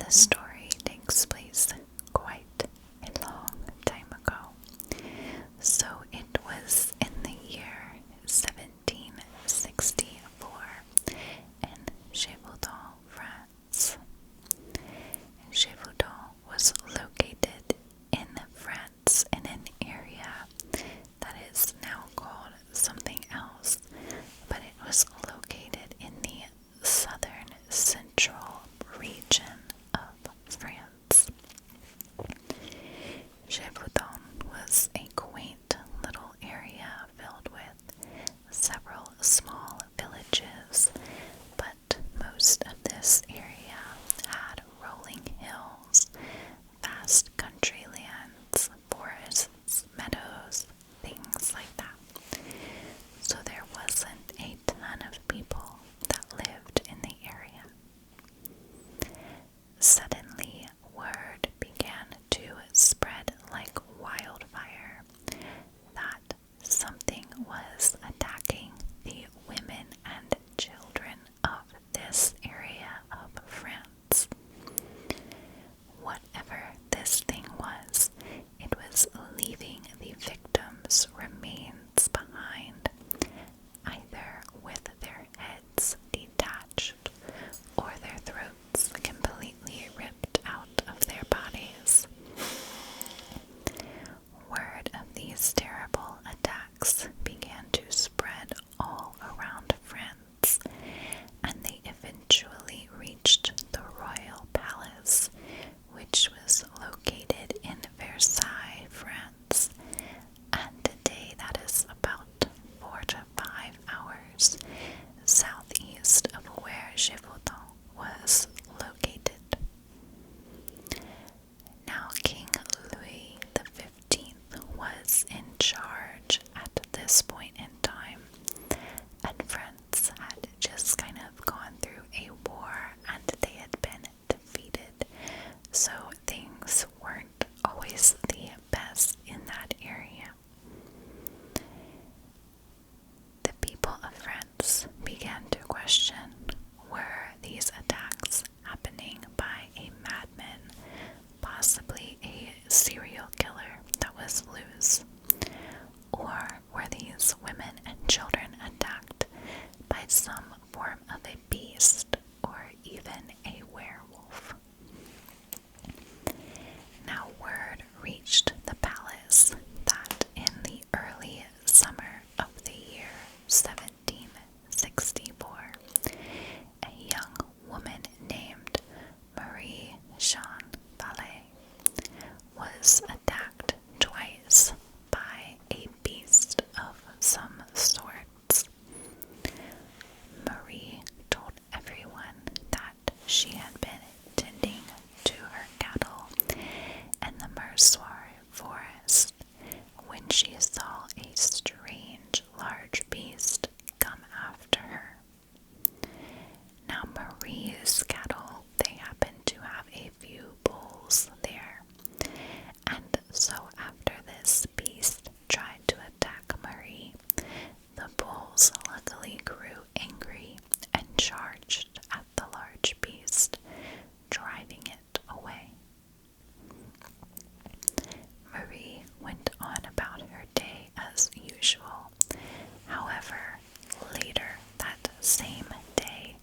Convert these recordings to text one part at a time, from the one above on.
The story takes place quite a long time ago. So it was in the year 1764 in Gévaudan, France. Gévaudan was located in France in an area that is now called something else, but it was located in the southern central region of France. Gévaudan was a quaint little area filled with several small villages, but most of this area had rolling hills, vast country lands, forests, meadows, things like that. So there wasn't a ton of people that lived in the area. Suddenly, word began to spread like wildfire that something was attacking the women and children of this area of France. Whatever this thing was, it was leaving the victims' remains behind, either with their heads detached or their throats completely ripped out of their bodies. Word of these terrible attacks began to spread all around France, and they eventually reached the royal palace, which was located in Versailles, France. And today that is about 4 to 5 hours southeast of where Gévaudan was located. Now King Louis XV was in charge at this point in time, and France had just kind of gone through a war and they had been defeated, so things weren't always the best in that area. The people of France began to question, were these attacks happening by a madman, possibly a serial killer that was loose? Or were these women and children attacked by some form of a beast or even a werewolf? Now word reached the palace that in the early summer of the year 1764, a young woman named Marie Jean Ballet was attacked twice by a beast of some sorts. Marie told everyone that she had been tending to her cattle in the Mersoir forest when she saw a strange large beast come after her. Now Marie's cattle, they happened to have a few bulls there, and so after this beast tried to attack Marie, the bulls luckily grew angry and charged at the large beast, driving it away. Marie went on about her day as usual. However, later that same day,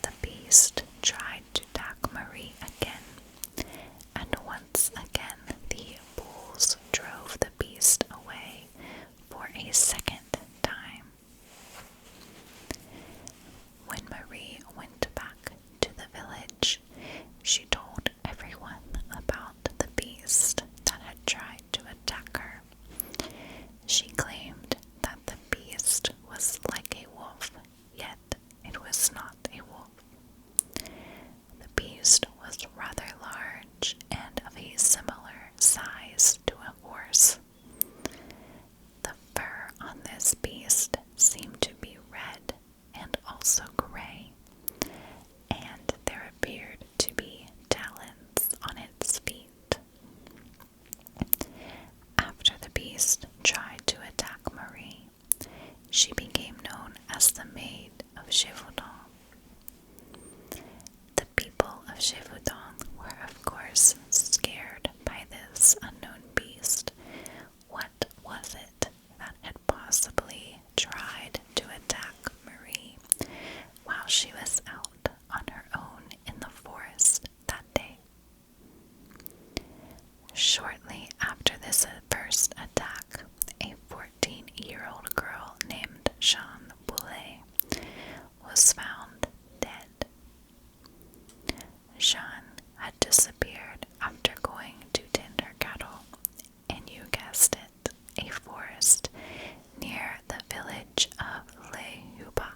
the beast tried to attack Marie again, and once again the bulls drove the beast away for a second time. When Marie went back to the village, she told everyone about the beast that had tried to attack her. She claimed that the beast was like a wolf, yet it was not a wolf. The beast was rather large and of a similar size to a horse. The fur on this beast seemed to be red and also gray, and there appeared to be talons on its feet. After the beast tried to attack Marie, she became known as the Maid of Gévaudan. The people of Gévaudan were this unknown beast. What was it that had possibly tried to attack Marie while she was out on her own in the forest that day? Shortly after this first attack, a 14-year-old girl named Jeanne Boulet was found dead. Jeanne had disappeared after going to tend her cattle, and you guessed it, a forest near the village of Les Hubas.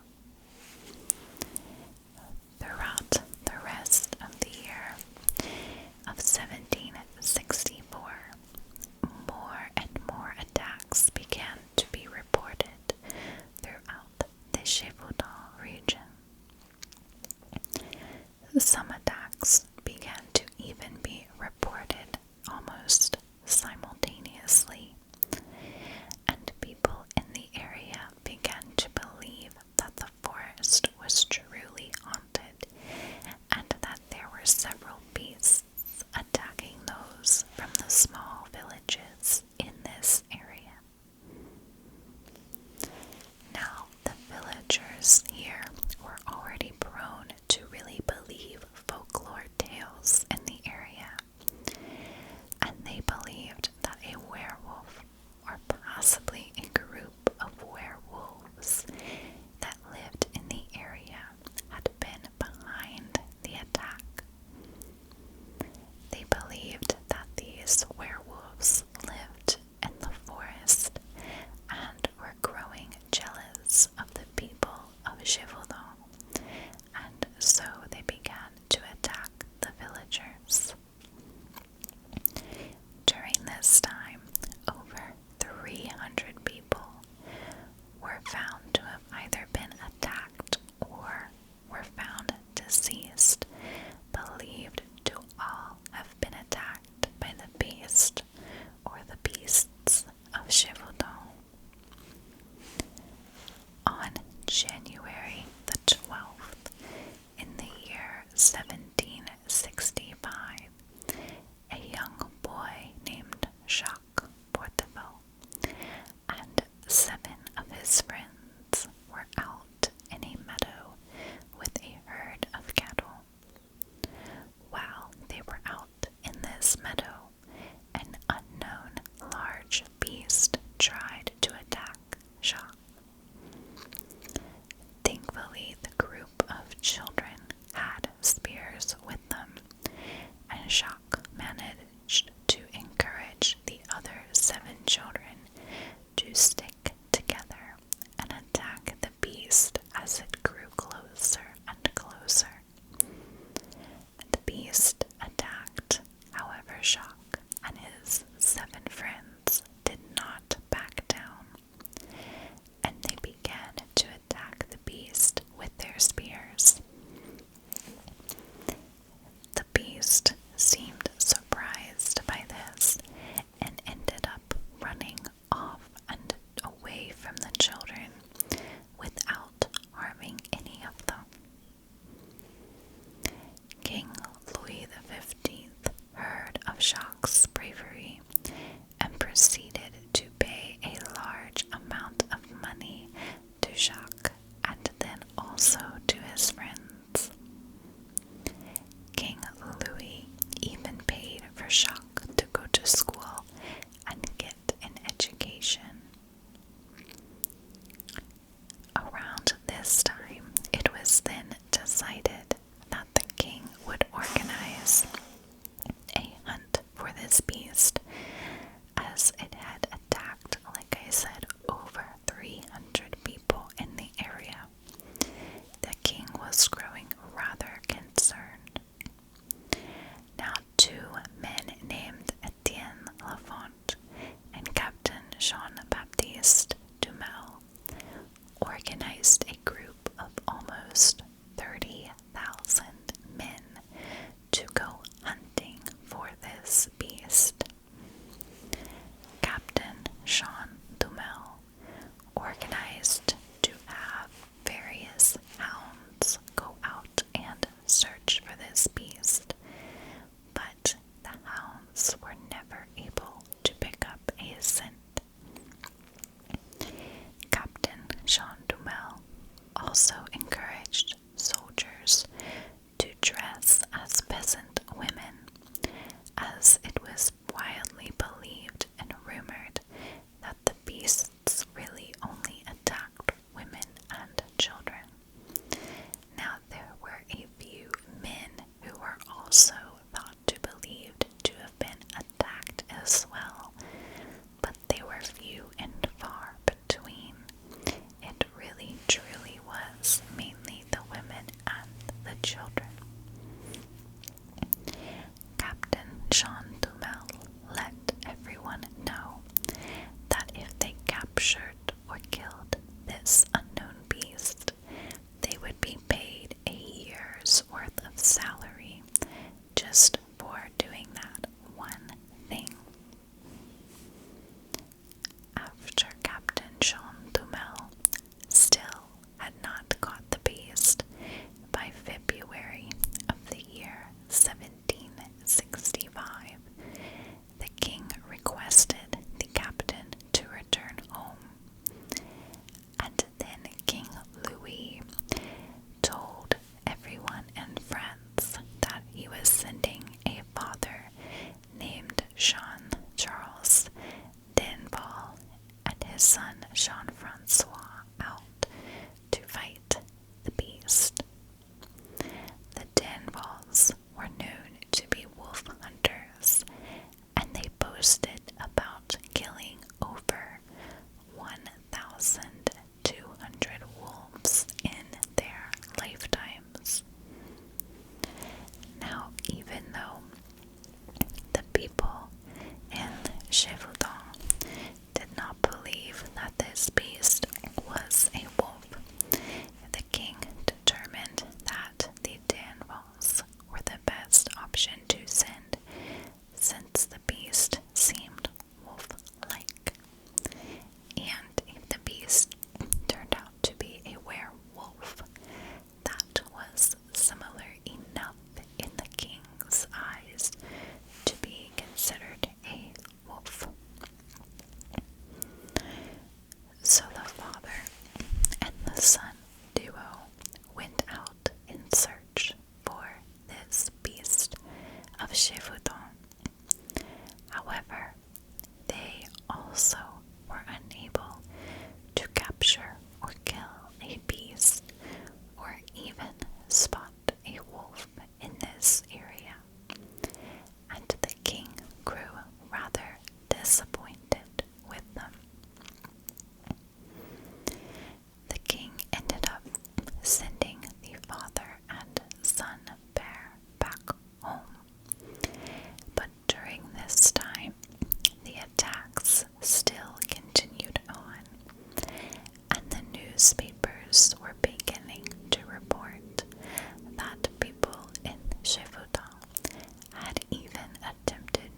Throughout the rest of the year of 1764, more and more attacks began to be reported throughout the Gévaudan region. Some attacks began to even be reported almost simultaneously, and people in the area began to believe that the forest was truly haunted and that there were several beasts attacking those from the small villages in this area. Now, the villagers here were already prone to really believe folklore tales in the area, and they believed that a werewolf, or possibly a group of werewolves that lived in the area, had been behind the attack. They believed that these werewolves lived in the forest and were growing jealous of the people of Gévaudan, and so they began to attack the villagers. During this time, over 300 people were found to have either been attacked or were found deceased, believed to all have been attacked by the beast or the beasts of Gévaudan. On January the 12th, in the year 1765, a young boy named Jacques Porteval and 7 of his friends were out in a meadow with a herd of cattle. While they were out in this meadow, an unknown large beast tried to attack Jacques. Thankfully, the group of children had spears with them, and Jacques managed to encourage the other 7 children to stick together and attack the beast as it grew closer and closer. The beast attacked, however, Jacques Gévaudan did not believe that this beast was a wolf. The king determined that the Danvals were the best option to send, since the beast seemed wolf-like. And if the beast turned out to be a werewolf, that was similar enough in the king's eyes to be considered a wolf. So the father and the son duo went out in search for this Beast of Gévaudan. However, they also were unable to capture or kill a beast or even spot a wolf in this area, and the king grew rather disappointed with them. The king ended up sending the father and son bear back home, but during this time, the attacks still continued on, and the newspapers were beginning to report that people in Gévaudan had even attempted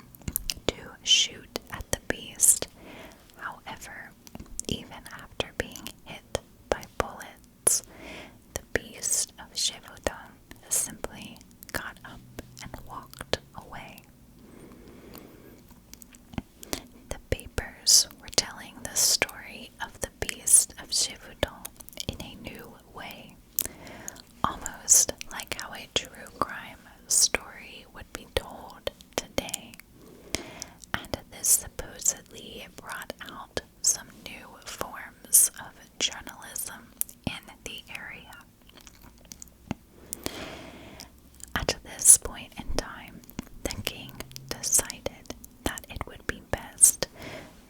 to shoot at the beast. However, even after being hit by bullets, the Beast of Gévaudan simply got up and walked away. The papers were telling the story of the Beast of Gévaudan in a new way, almost like how a true crime story would be told today. And this supposedly brought out some new forms of journalism in the area. At this point in time, the king decided that it would be best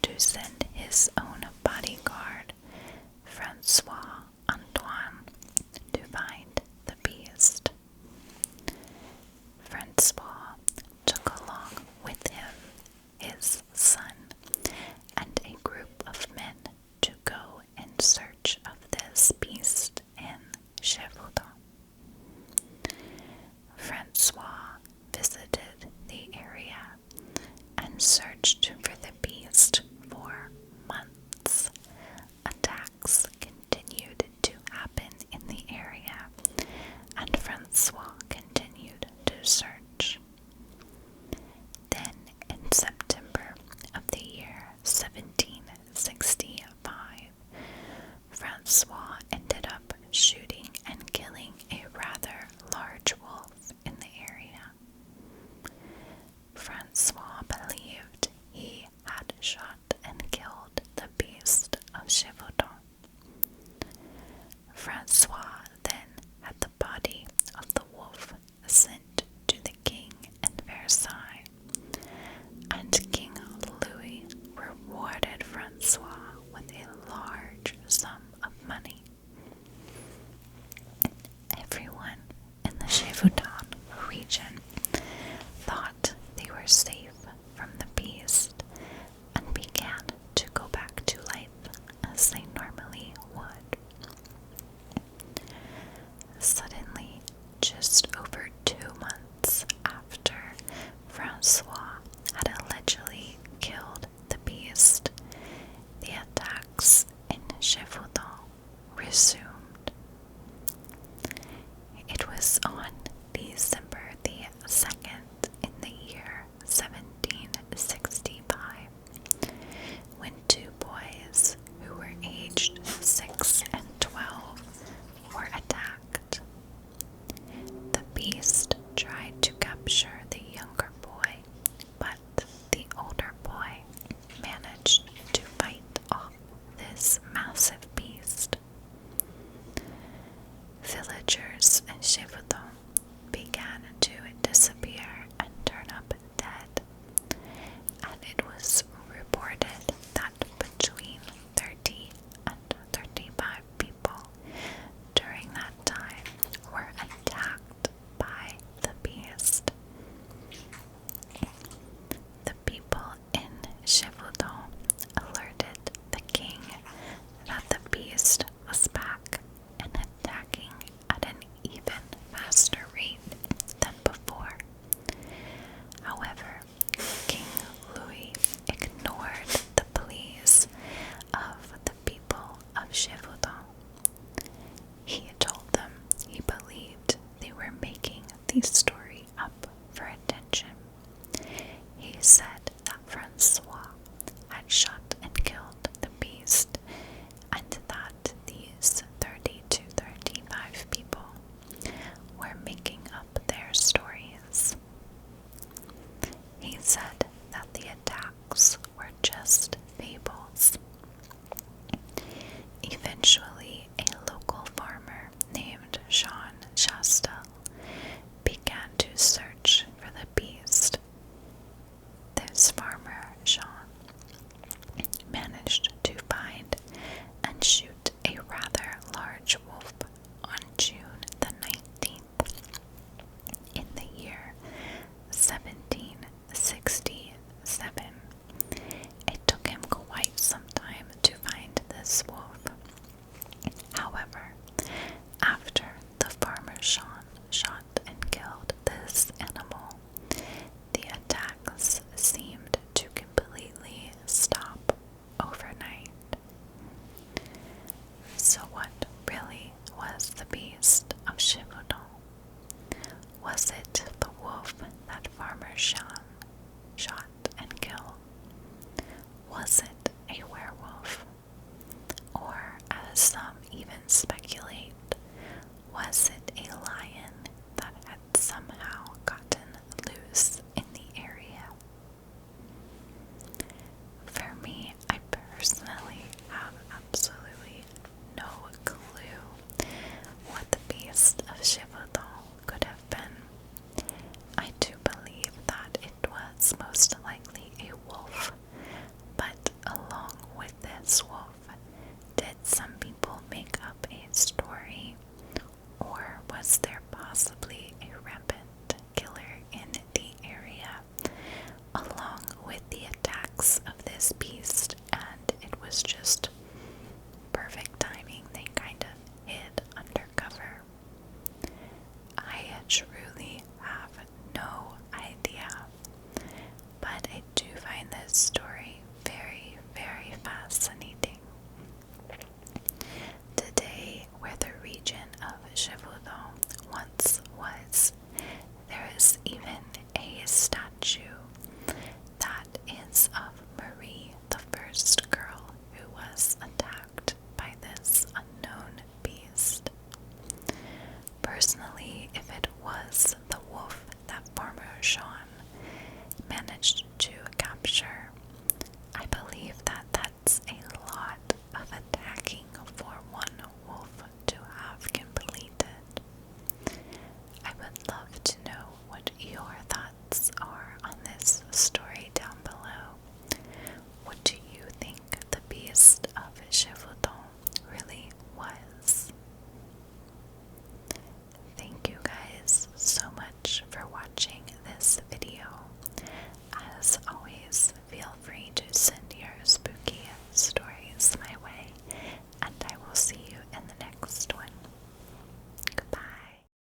to send his own bodyguard, Francois Antoine, to find the beast. Francois took along with him his son and a group of men to go in search of this beast in Gévaudan. Francois visited the area and searched for the beast for months. Attacks continued to happen in the area, and Francois continued to search. Then, in September of the year 1765, Francois ended up shooting and killing a rather large wolf in the area. Francois believed he had shot and killed the Beast of Gévaudan. Francois then had the body of the wolf sent to the king in Versailles, and King Louis rewarded Francois with a large sum of money. Everyone in the Gévaudan region thought they were safe from the beast and began to go back to life as they normally would. Suddenly, just over 2 months after Francois had allegedly killed the beast, the attacks in Gévaudan resumed. It was on December the 2nd in the year 1765 when 2 boys who were aged 6 and 12 were attacked. The beast tried to capture the younger boy, but the older boy managed to fight off this massive beast. Villagers in Gévaudan began to disappear and turn up dead, and it was reported that between 30 and 35 people during that time were attacked by the beast. said that the attacks were just fables. Eventually, a local farmer named Sean Chastel began to search for the beast. This farmer, Sean, managed to find and shoot a rather large wolf on June the 19th in the year 1767. It took him quite some time to find this wolf. However, after the farmer Sean shot and killed this animal, the attacks seemed to completely stop overnight. So what really was the Beast of Gévaudan? Was it the wolf that Farmer Sean shot and killed? Was it a werewolf? Or, as some even speculate, was it a lion that had somehow gotten loose in the area? For me, I personally have absolutely no clue what the Beast of Gévaudan could have been. I do believe that it was most likely a wolf, but along with this wolf, did some people make up a story, or was there possibly a rampant killer in the area, along with the attacks of this beast